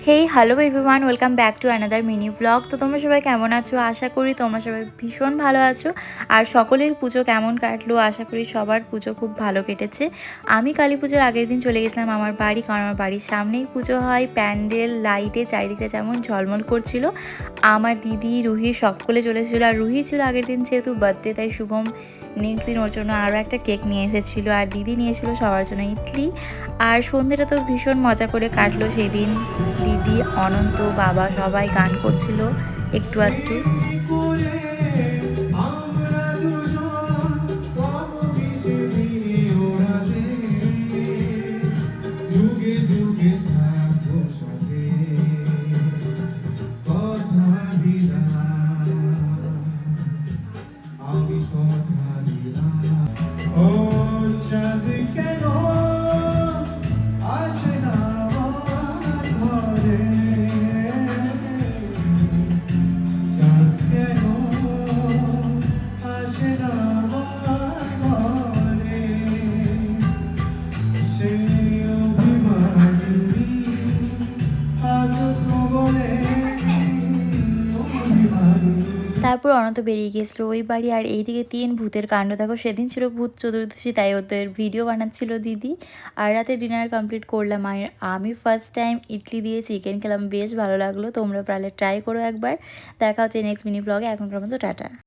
Hey hello everyone, welcome back to another mini blog. তো তোমরা সবাই কেমন আছো? আশা করি তোমরা সবাই ভীষণ ভালো আছো। আর সকলের পুজো কেমন কাটলো? আশা করি সবার পুজো খুব ভালো কেটেছে। আমি কালী পুজোর আগের দিন চলে গেছিলাম আমার বাড়ি, কারণ আমার বাড়ির সামনেই পুজো হয়। প্যান্ডেল লাইটে চারিদিকে যেমন ঝলমল করছিল। আমার দিদি রুহি সকলে চলে এসেছিলো। আর রুহি ছিল আগের দিন যেহেতু বার্থডে, তাই শুভম নেক্সট দিন ওর জন্য আরও একটা কেক নিয়ে এসেছিলো। আর দিদি নিয়েছিল সবার জন্য ইডলি। আর সন্ধ্যেটা তো ভীষণ মজা করে কাটলো সেদিন। দিদি, অনন্ত, বাবা সবাই গান করছিল একটু আধটু। তারপর অনন্ত বেরিয়ে গিয়েছিল ওই বাড়ি। আর এইদিকে 3 ভূতের কাণ্ড দেখো। সেদিন ছিল ভূত চতুর্দশী, তাই ওদের ভিডিও বানাচ্ছিল দিদি। আর রাতে ডিনার কমপ্লিট করলাম। আর আমি ফার্স্ট টাইম ইডলি দিয়ে চিকেন খেলাম, বেশ ভালো লাগলো। তোমরা পারলে ট্রাই করো একবার। দেখা হচ্ছে নেক্সট মিনি ব্লগে। এখনকার মতো টাটা।